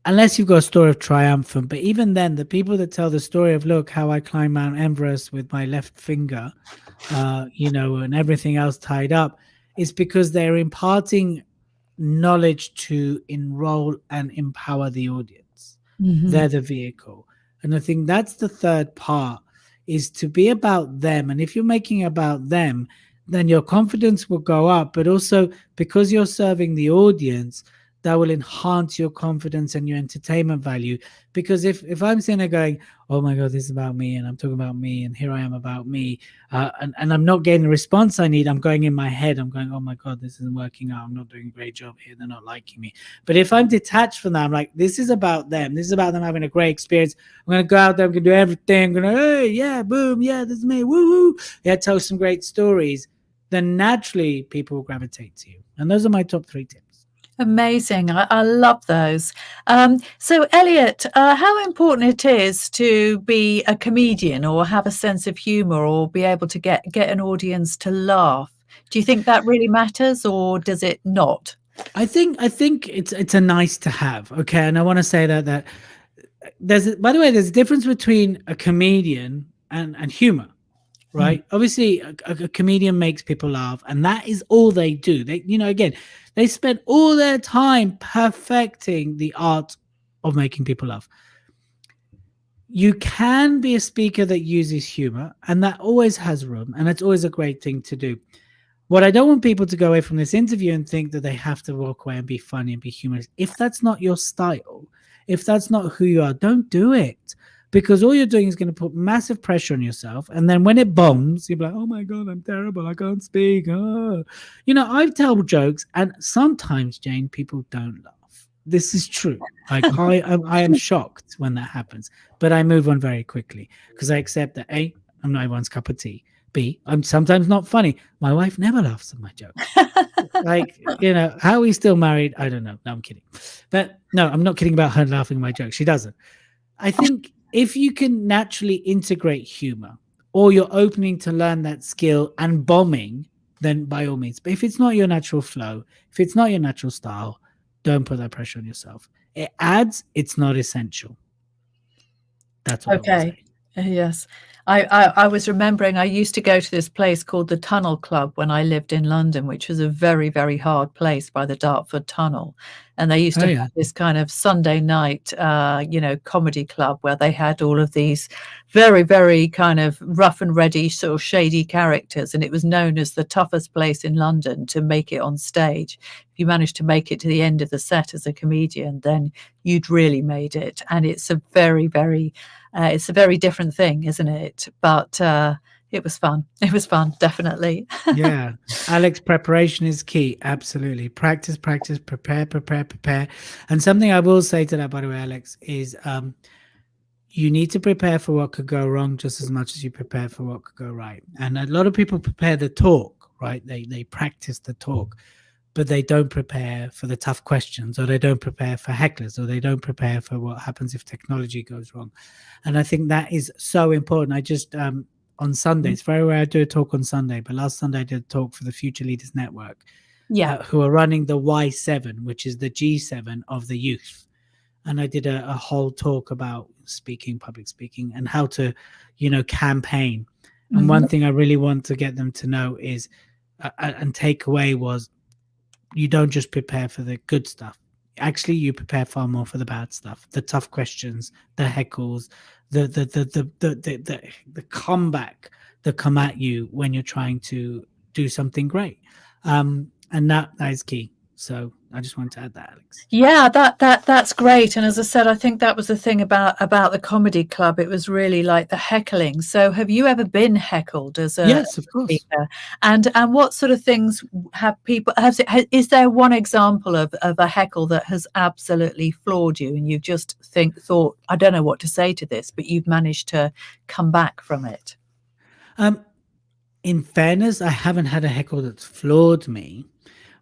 Unless you've got a story of triumph. But even then, the people that tell the story of, look, how I climbed Mount Everest with my left finger, and everything else tied up, is because they're imparting knowledge to enroll and empower the audience. They're the vehicle. And I think that's the third part, is to be about them. And if you're making about them, then your confidence will go up. But also, because you're serving the audience, that will enhance your confidence and your entertainment value. Because if I'm sitting there going, oh my God, this is about me, and I'm talking about me, and here I am about me, and I'm not getting the response I need, I'm going in my head, I'm going, oh my God, this isn't working out, I'm not doing a great job here, they're not liking me. But if I'm detached from that, I'm like, this is about them. This is about them having a great experience. I'm going to go out there, I'm going to do everything. I'm going to, hey, yeah, boom, yeah, this is me, woo-hoo. Yeah, tell some great stories. Then naturally people will gravitate to you. And those are my top 3 tips. Amazing. I love those. So, Elliot, how important it is to be a comedian or have a sense of humor or be able to get an audience to laugh? Do you think that really matters, or does it not? I think it's a nice to have. Okay. And I want to say that by the way, there's a difference between a comedian and humor. Right. Obviously, a comedian makes people laugh, and that is all they do. They spend all their time perfecting the art of making people laugh. You can be a speaker that uses humor, and that always has room, and it's always a great thing to do. What I don't want people to go away from this interview and think that they have to walk away and be funny and be humorous. If that's not your style, if that's not who you are, don't do it. Because all you're doing is going to put massive pressure on yourself. And then when it bombs, you'll be like, oh my God, I'm terrible. I can't speak. Oh. I've told jokes, and sometimes, Jane, people don't laugh. This is true. Like I am shocked when that happens, but I move on very quickly because I accept that A, I'm not everyone's cup of tea. B, I'm sometimes not funny. My wife never laughs at my jokes. How are we still married? I don't know. No, I'm kidding. But no, I'm not kidding about her laughing at my jokes. She doesn't. I think if you can naturally integrate humor, or you're opening to learn that skill and bombing, then by all means. But if it's not your natural flow, if it's not your natural style, don't put that pressure on yourself. It adds, it's not essential. That's what I would Okay. say. Yes. I was remembering I used to go to this place called the Tunnel Club when I lived in London, which was a very, very hard place by the Dartford Tunnel. And they used Oh to yeah. have this kind of Sunday night, comedy club where they had all of these very, very kind of rough and ready, sort of shady characters. And it was known as the toughest place in London to make it on stage. If you managed to make it to the end of the set as a comedian, then you'd really made it. And it's a very different thing, isn't it? But it was fun. It was fun, definitely. Yeah. Alex, preparation is key. Absolutely. Practice, practice, prepare, prepare, prepare. And something I will say to that, by the way, Alex, is you need to prepare for what could go wrong just as much as you prepare for what could go right. And a lot of people prepare the talk, right? They practice the talk, but they don't prepare for the tough questions, or they don't prepare for hecklers, or they don't prepare for what happens if technology goes wrong. And I think that is so important. I just on Sunday, it's very rare I do a talk on Sunday, but last Sunday I did a talk for the Future Leaders Network, Yeah. who are running the Y7, which is the G7 of the youth. And I did a whole talk about speaking, public speaking, and how to, campaign. And one thing I really want to get them to know is, and take away was, you don't just prepare for the good stuff. Actually, you prepare far more for the bad stuff, the tough questions, the heckles, the comeback that come at you when you're trying to do something great. And that is key. So I just wanted to add that, Alex. Yeah, that's great. And as I said, I think that was the thing about the comedy club. It was really like the heckling. So have you ever been heckled as a Yes, of course. speaker? And what sort of things have people is there one example of a heckle that has absolutely floored you and you've just thought, I don't know what to say to this, but you've managed to come back from it? In fairness, I haven't had a heckle that's floored me,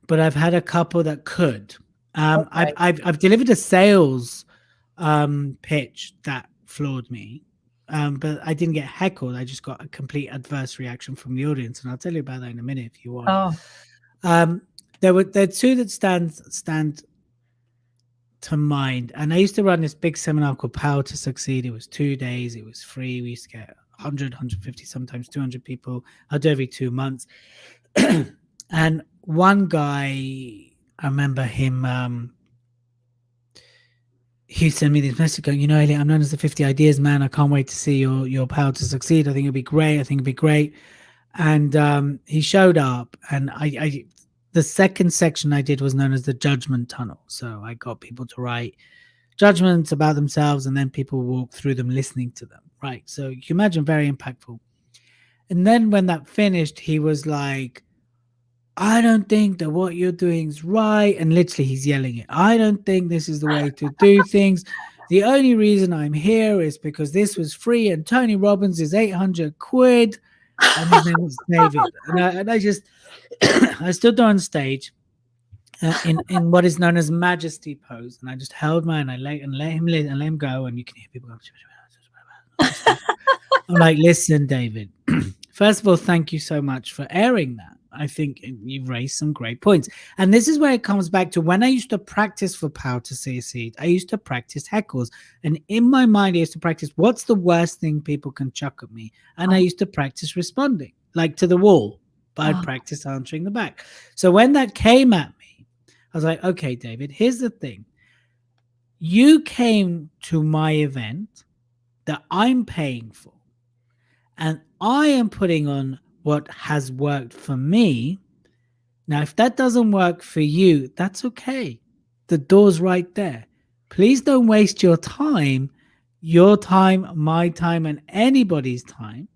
but I've had a couple that could. Okay. I've delivered a sales pitch that floored me, but I didn't get heckled. I just got a complete adverse reaction from the audience, and I'll tell you about that in a minute if you want. Oh. There are two that stand to mind, and I used to run this big seminar called Power to Succeed. It was 2 days. It was free. We used to get 100, 150, sometimes 200 people. I'd do every 2 months. And one guy, I remember him, he sent me this message going, Elliot, I'm known as the 50 Ideas Man. I can't wait to see your Power to Succeed. I think it'll be great. And he showed up, and I the second section I did was known as the judgment tunnel. So I got people to write judgments about themselves, and then people walk through them listening to them, right? So you can imagine, very impactful. And then when that finished, he was like, I don't think that what you're doing is right. And literally he's yelling it. I don't think this is the way to do things. The only reason I'm here is because this was free and Tony Robbins is 800 quid. And his name was David. And I just, I stood on stage in what is known as majesty pose. And I just held my, and I let him go. And you can hear people going, I'm like, listen, David, first of all, thank you so much for airing that. I think you've raised some great points. And this is where it comes back to when I used to practice for Power to Succeed, I used to practice heckles. And in my mind, I used to practice what's the worst thing people can chuck at me. And I used to practice responding, like to the wall, but I'd practice answering the back. So when that came at me, I was like, okay, David, here's the thing. You came to my event that I'm paying for, and I am putting on what has worked for me. Now, if that doesn't work for you, that's okay. The door's right there. Please don't waste your time, my time, and anybody's time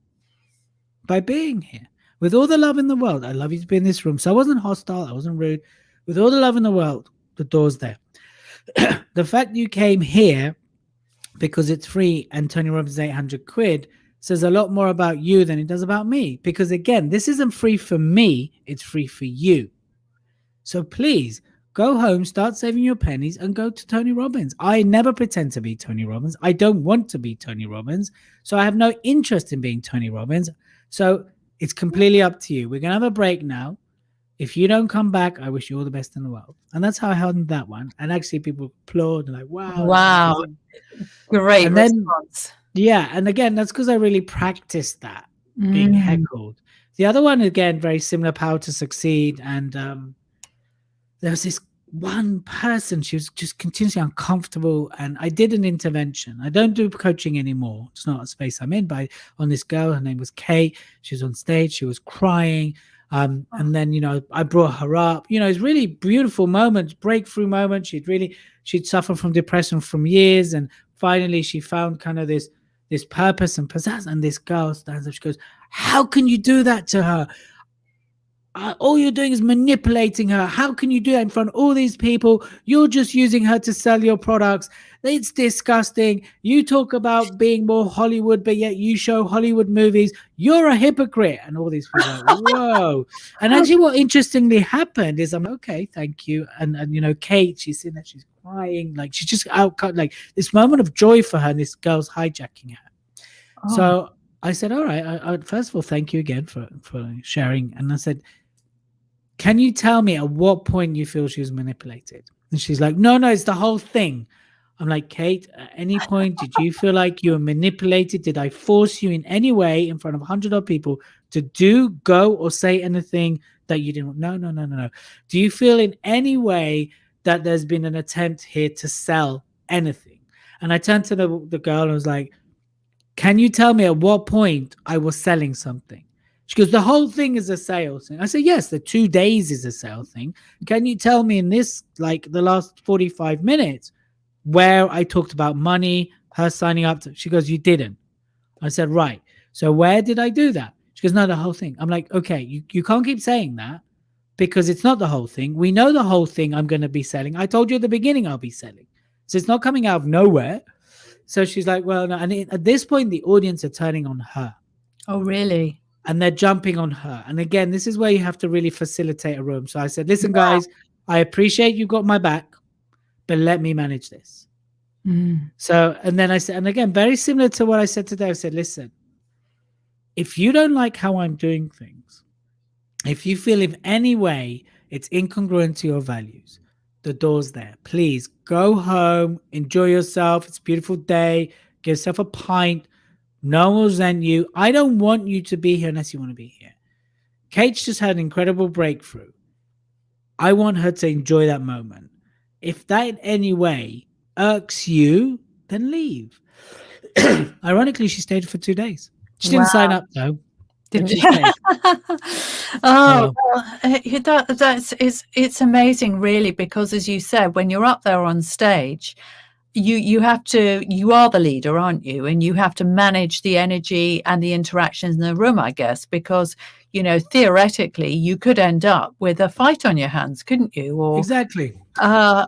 by being here. With all the love in the world, I love you to be in this room. So I wasn't hostile. I wasn't rude. With all the love in the world, the door's there. The fact you came here because it's free and Tony Robbins 800 quid says a lot more about you than it does about me. Because again, this isn't free for me, it's free for you. So please go home, start saving your pennies, and go to Tony Robbins. I never pretend to be Tony Robbins. I don't want to be Tony Robbins. So I have no interest in being Tony Robbins. So it's completely up to you. We're going to have a break now. If you don't come back, I wish you all the best in the world. And that's how I held that one. And actually people applaud and like, wow. Wow. Great and response. Yeah, and again, that's because I really practiced that, being Mm. heckled. The other one, again, very similar, Power to Succeed, and there was this one person, she was just continuously uncomfortable, and I did an intervention. I don't do coaching anymore, it's not a space I'm in, but on this girl, her name was Kay. She was on stage, she was crying, and then I brought her up. It's really beautiful moments, breakthrough moments. She'd suffered from depression from years, and finally she found kind of this purpose and pizzazz. And this girl stands up, she goes, how can you do that to her? All you're doing is manipulating her. How can you do that in front of all these people? You're just using her to sell your products. It's disgusting. You talk about being more Hollywood, but yet you show Hollywood movies. You're a hypocrite. And all these people are like, whoa. And actually, what interestingly happened is I'm like, okay, thank you. And Kate, she's sitting there, she's crying. Like, she's just outcut, like this moment of joy for her. And this girl's hijacking her. Oh. So I said, all right, I first of all, thank you again for sharing. And I said, can you tell me at what point you feel she was manipulated? And she's like, no, it's the whole thing. I'm like, Kate, at any point did you feel like you were manipulated? Did I force you in any way in front of 100 other people to go, or say anything that you didn't? No. Do you feel in any way that there's been an attempt here to sell anything? And I turned to the girl and was like, can you tell me at what point I was selling something? She goes, the whole thing is a sales thing. I said, yes, the 2 days is a sales thing. Can you tell me in this, like the last 45 minutes, where I talked about money, her signing up she goes, you didn't. I said, right. So where did I do that? She goes, no, the whole thing. I'm like, okay, you can't keep saying that, because it's not the whole thing. We know the whole thing I'm going to be selling. I told you at the beginning I'll be selling. So it's not coming out of nowhere. So she's like, well, no. And at this point, the audience are turning on her. Oh, really? And they're jumping on her. And again, this is where you have to really facilitate a room. So I said, listen, guys, I appreciate you got my back, but let me manage this. So, and then I said, and again, very similar to what I said today, I said, listen, if you don't like how I'm doing things, if you feel in any way it's incongruent to your values, the door's there. Please go home, enjoy yourself. It's a beautiful day. Give yourself a pint. No one will resent you. I don't want you to be here unless you want to be here. Kate's just had an incredible breakthrough. I want her to enjoy that moment. If that in any way irks you, then leave. Ironically, she stayed for 2 days. She didn't sign up though. Didn't she stayed. Oh, well, it's amazing, really, because as you said, when you're up there on stage, you are the leader, aren't you? And you have to manage the energy and the interactions in the room, I guess, because theoretically you could end up with a fight on your hands, couldn't you? Or exactly. I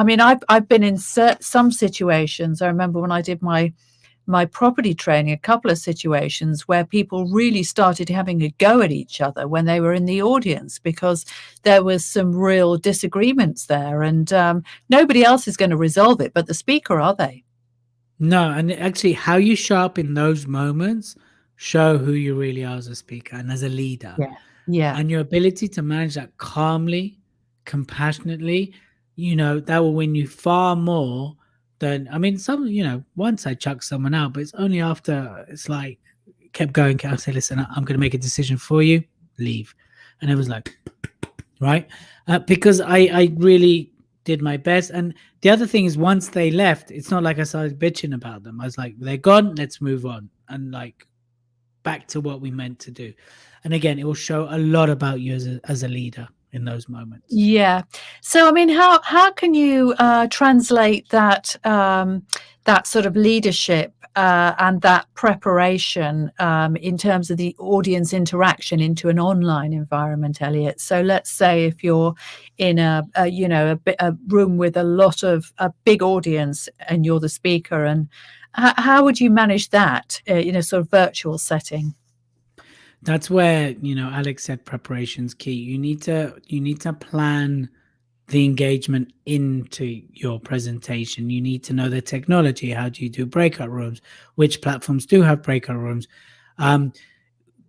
mean, I've been in some situations. I remember when I did my property training, a couple of situations where people really started having a go at each other when they were in the audience, because there was some real disagreements there, and nobody else is going to resolve it but the speaker, are they? No, and actually how you show up in those moments show who you really are as a speaker and as a leader. Yeah. And your ability to manage that calmly, compassionately, that will win you far more than, I mean, once I chucked someone out, but it's only after it's like kept going. I say, listen, I'm going to make a decision for you, leave. And it was like, right? Because I really did my best. And the other thing is, once they left, it's not like I started bitching about them. I was like, they're gone, let's move on. And like back to what we meant to do. And again, it will show a lot about you as a leader in those moments. Yeah. So, I mean, how can you translate that that sort of leadership and that preparation in terms of the audience interaction into an online environment, Elliot? So, let's say if you're in a room with a big audience and you're the speaker, and how would you manage that in a sort of virtual setting? That's where, Alex said preparation's key. You need to plan the engagement into your presentation. You need to know the technology. How do you do breakout rooms? Which platforms do have breakout rooms? Do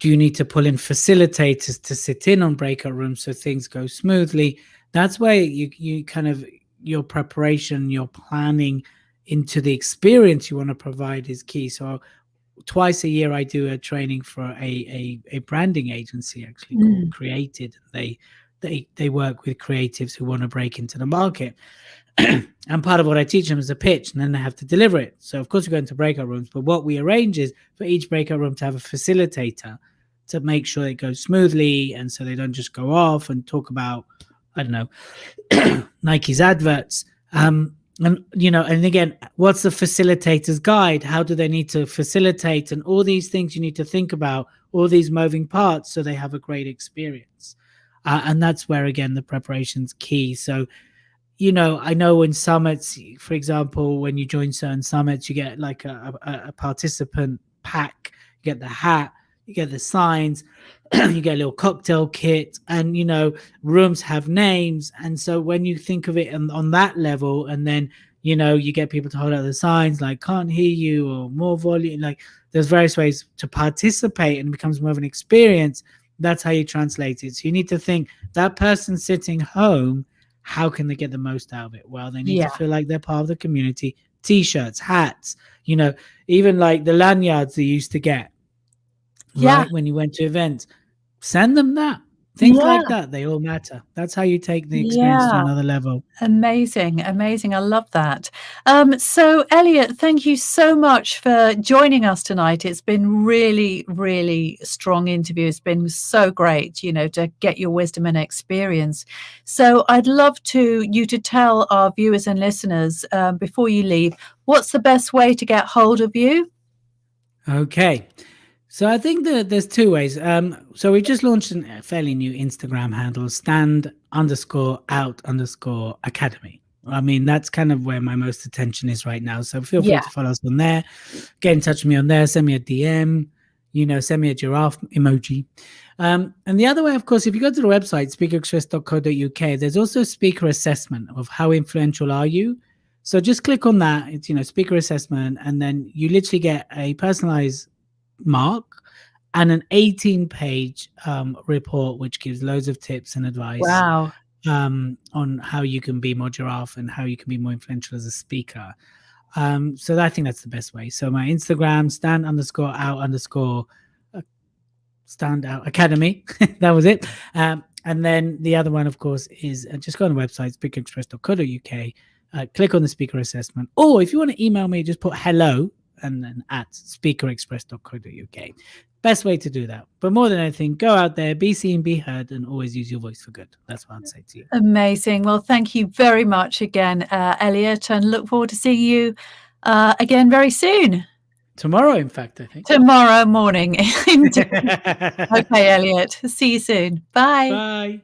you need to pull in facilitators to sit in on breakout rooms so things go smoothly? That's where you kind of, your preparation, your planning into the experience you want to provide is key. So twice a year I do a training for a branding agency actually called Created. They work with creatives who want to break into the market. And part of what I teach them is a pitch, and then they have to deliver it. So of course we go into breakout rooms, but what we arrange is for each breakout room to have a facilitator to make sure it goes smoothly, and so they don't just go off and talk about, I don't know, Nike's adverts. And and again, what's the facilitator's guide? How do they need to facilitate? And all these things you need to think about, all these moving parts, so they have a great experience. And that's where, again, the preparation's key. So, I know in summits, for example, when you join certain summits, you get like a participant pack, you get the hat, you get the signs, you get a little cocktail kit, and rooms have names. And so when you think of it on that level, and then you get people to hold out the signs like "can't hear you" or "more volume," like there's various ways to participate, and it becomes more of an experience. That's how you translate it. So you need to think, that person sitting home, how can they get the most out of it? Well, they need to feel like they're part of the community. T-shirts, hats, even like the lanyards they used to get, right? When you went to events, send them that. Things like that, they all matter. That's how you take the experience to another level. Amazing. I love that. So Elliot, thank you so much for joining us tonight. It's been really, really strong interview. It's been so great, to get your wisdom and experience. So I'd love you to tell our viewers and listeners, before you leave, what's the best way to get hold of you? Okay. So I think that there's two ways. So we just launched a fairly new Instagram handle, stand_out_academy. I mean, that's kind of where my most attention is right now. So feel free to follow us on there. Get in touch with me on there. Send me a DM, send me a giraffe emoji. And the other way, of course, if you go to the website, speakerexpress.co.uk, there's also a speaker assessment of how influential are you. So just click on that. It's, speaker assessment. And then you literally get a personalized mark and an 18-page report, which gives loads of tips and advice on how you can be more giraffe and how you can be more influential as a speaker. So I think that's the best way. So my Instagram, stand_out academy. That was it. And then the other one, of course, is just go on the website, speakerexpress.co.uk, click on the speaker assessment. Or if you want to email me, just put hello and then at speakerexpress.co.uk. Best way to do that. But more than anything, go out there, be seen, be heard, and always use your voice for good. That's what I'd say to you. Amazing. Well, thank you very much again, Elliot, and look forward to seeing you again very soon. Tomorrow, in fact, I think. Tomorrow morning. Okay, Elliot. See you soon. Bye. Bye.